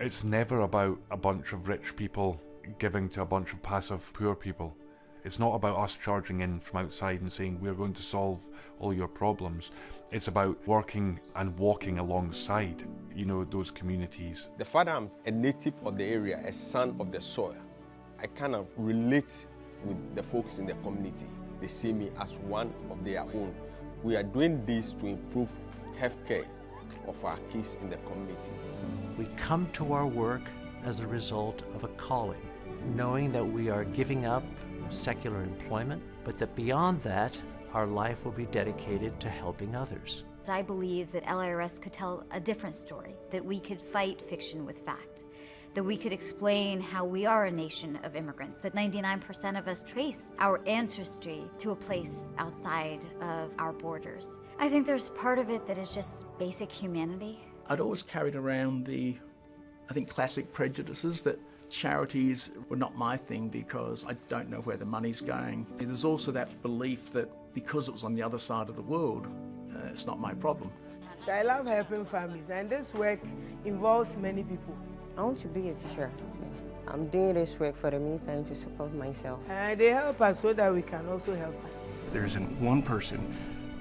It's never about a bunch of rich people giving to a bunch of passive poor people. It's not about us charging in from outside and saying we're going to solve all your problems. It's about working and walking alongside, those communities. The fact I'm a native of the area, a son of the soil, I kind of relate with the folks in the community. They see me as one of their own. We are doing this to improve healthcare of our kids in the community. We come to our work as a result of a calling, knowing that we are giving up secular employment, but that beyond that, our life will be dedicated to helping others. I believe that LIRS could tell a different story, that we could fight fiction with fact, that we could explain how we are a nation of immigrants, that 99% of us trace our ancestry to a place outside of our borders. I think there's part of it that is just basic humanity. I'd always carried around the, classic prejudices that charities were not my thing because I don't know where the money's going. There's also that belief that because it was on the other side of the world, it's not my problem. I love helping families, and this work involves many people. I want to be a teacher. I'm doing this work for the meantime to support myself. They help us so that we can also help others. There isn't one person,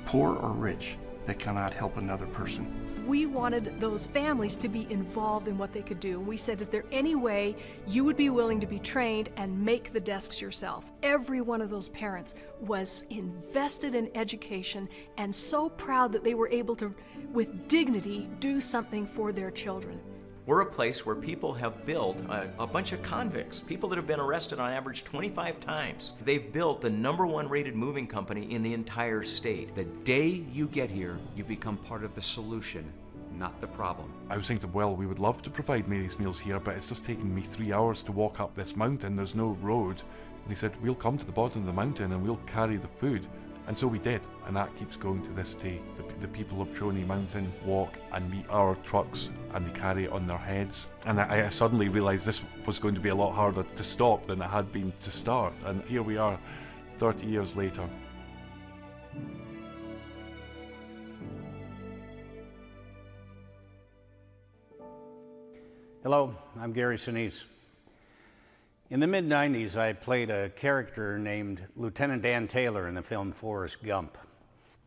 poor or rich, that cannot help another person. We wanted those families to be involved in what they could do. And we said, is there any way you would be willing to be trained and make the desks yourself? Every one of those parents was invested in education and so proud that they were able to, with dignity, do something for their children. We're a place where people have built a bunch of convicts, people that have been arrested on average 25 times. They've built the #1 rated moving company in the entire state. The day you get here, you become part of the solution, not the problem. I was saying to them, well, we would love to provide Mary's Meals here, but it's just taken me 3 hours to walk up this mountain. There's no road. And they said, we'll come to the bottom of the mountain and we'll carry the food. And so we did, and that keeps going to this day. The people of Trony Mountain walk and meet our trucks and they carry it on their heads. And I suddenly realised this was going to be a lot harder to stop than it had been to start. And here we are, 30 years later. Hello, I'm Gary Sinise. In the mid-90s, I played a character named Lieutenant Dan Taylor in the film Forrest Gump.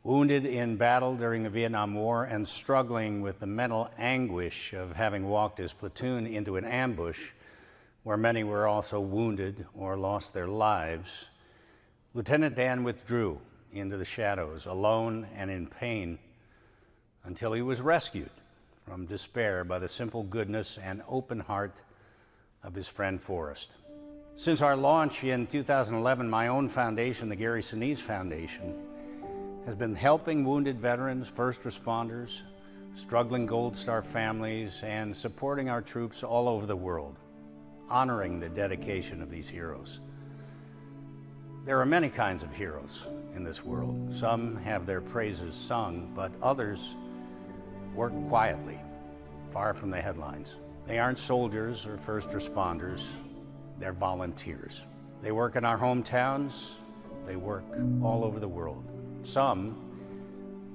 Wounded in battle during the Vietnam War and struggling with the mental anguish of having walked his platoon into an ambush where many were also wounded or lost their lives, Lieutenant Dan withdrew into the shadows, alone and in pain, until he was rescued from despair by the simple goodness and open heart of his friend Forrest. Since our launch in 2011, my own foundation, the Gary Sinise Foundation, has been helping wounded veterans, first responders, struggling Gold Star families, and supporting our troops all over the world, honoring the dedication of these heroes. There are many kinds of heroes in this world. Some have their praises sung, but others work quietly, far from the headlines. They aren't soldiers or first responders. They're volunteers. They work in our hometowns. They work all over the world. Some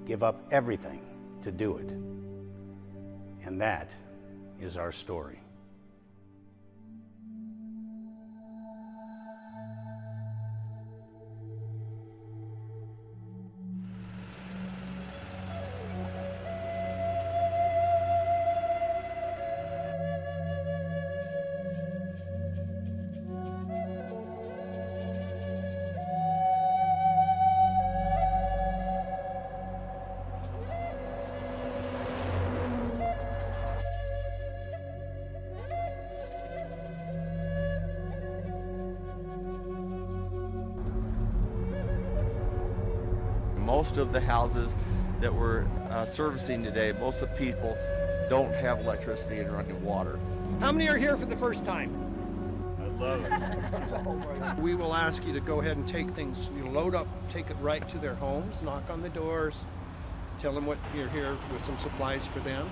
give up everything to do it. And that is our story. Most of the houses that we're servicing today, most of the people don't have electricity and running water. How many are here for the first time? I love it. We will ask you to go ahead and take things, load up, take it right to their homes, knock on the doors, tell them what you're here with some supplies for them.